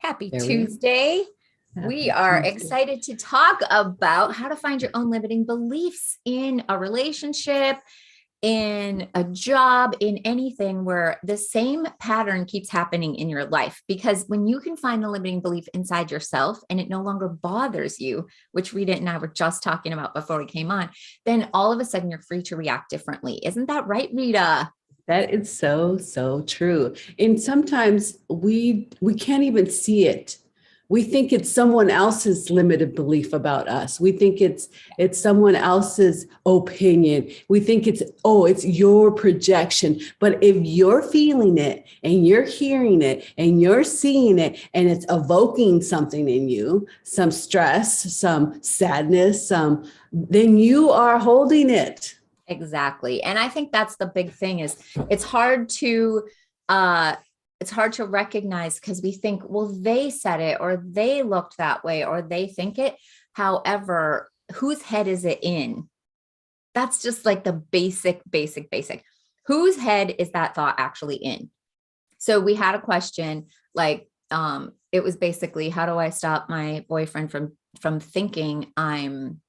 Happy There we go. Tuesday. We Happy are Tuesday. excited to talk about how to find your own limiting beliefs in a relationship, in a job, in anything where the same pattern keeps happening in your life. Because when you can find the limiting belief inside yourself and it no longer bothers you, which Rita and I were just talking about before we came on, then all of a sudden you're free to react differently. Isn't that right, Rita? That is so true. And sometimes we can't even see it. We think it's someone else's limited belief about us. We think it's someone else's opinion. We think it's your projection. But if you're feeling it and you're hearing it and you're seeing it and it's evoking something in you, some stress, some sadness, then you are holding it. Exactly. And I think that's the big thing is it's hard to recognize because we think, well, they said it or they looked that way or they think it. However, whose head is it in? That's just like the basic. Whose head is that thought actually in? So we had a question like it was basically, how do I stop my boyfriend from thinking I'm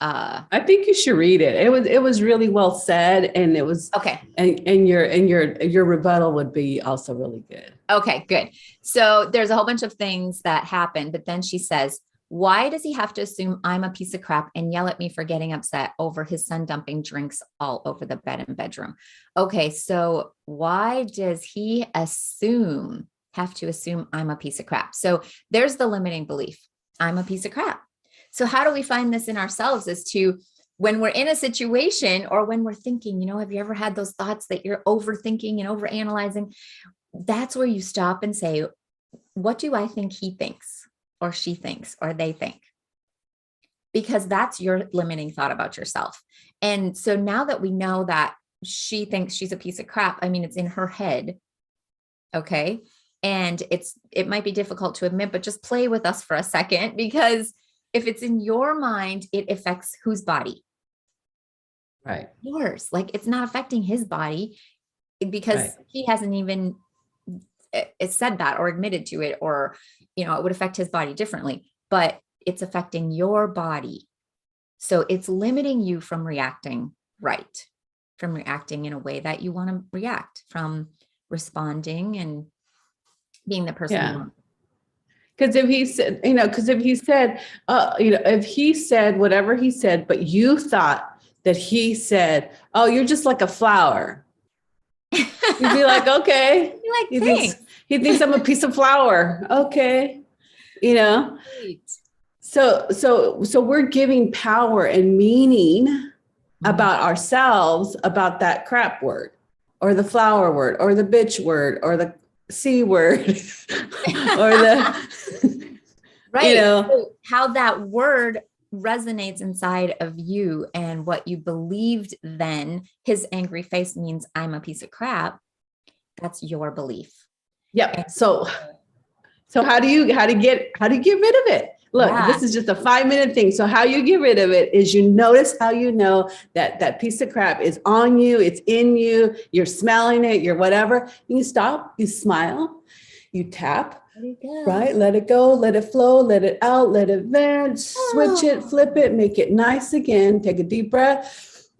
I think you should read it. It was really well said, and it was okay. And your rebuttal would be also really good. Okay, good. So there's a whole bunch of things that happen, but then she says, why does he have to assume I'm a piece of crap and yell at me for getting upset over his son dumping drinks all over the bed and bedroom? Okay, so why does he have to assume I'm a piece of crap? So there's the limiting belief. I'm a piece of crap. So how do we find this in ourselves is to, when we're in a situation or when we're thinking, have you ever had those thoughts that you're overthinking and overanalyzing? That's where you stop and say, what do I think he thinks or she thinks or they think? Because that's your limiting thought about yourself. And so now that we know that she thinks she's a piece of crap, I mean, it's in her head. Okay. And it might be difficult to admit, but just play with us for a second, because if it's in your mind, it affects whose body? Right. Yours. Like it's not affecting his body because he hasn't even said that or admitted to it, or, it would affect his body differently, but it's affecting your body. So it's limiting you from reacting right, from reacting in a way that you want to react, from responding and being the person you want. Because if he said whatever he said, but you thought that he said, oh, you're just like a flower. You'd be like, okay. He thinks I'm a piece of flour. Okay. Right. So we're giving power and meaning about ourselves, about that crap word or the flower word or the bitch word or the C word or the, right. So how that word resonates inside of you and what you believed then, his angry face means I'm a piece of crap. That's your belief. Yep. So how do you get rid of it? Look, This is just a 5-minute thing. So how you get rid of it is you notice how you know that piece of crap is on you, it's in you, you're smelling it, you're whatever. You stop, you smile, you tap, right? Let it go, let it flow, let it out, let it vent, switch it, flip it, make it nice again. Take a deep breath.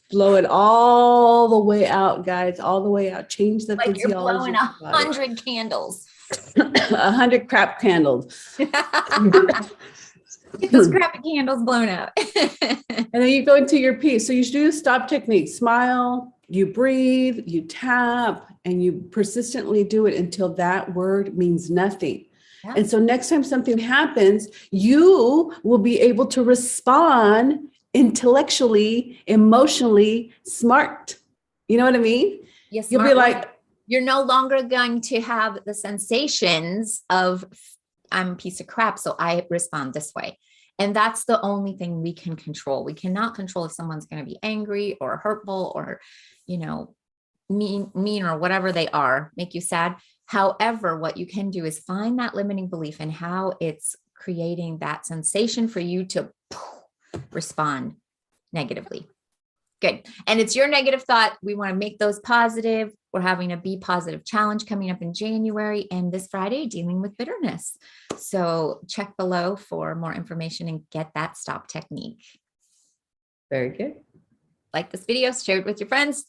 Blow it all the way out, guys, all the way out. Change the physiology. You're blowing 100 candles. 100 crap candles. Get those crap candles blown out. And then you go into your piece. So you do stop technique. Smile, you breathe, you tap, and you persistently do it until that word means nothing. Yeah. And so next time something happens, you will be able to respond intellectually, emotionally, smart. You know what I mean? Yes. You'll be like, you're no longer going to have the sensations of I'm a piece of crap, so I respond this way. And that's the only thing we can control. We cannot control if someone's going to be angry or hurtful or, mean or whatever they are, make you sad. However, what you can do is find that limiting belief and how it's creating that sensation for you to respond negatively. Good. And it's your negative thought. We want to make those positive We're having a Be Positive challenge coming up in January, and this Friday, dealing with bitterness. So check below for more information and get that stop technique. Very good. Like this video, share it with your friends.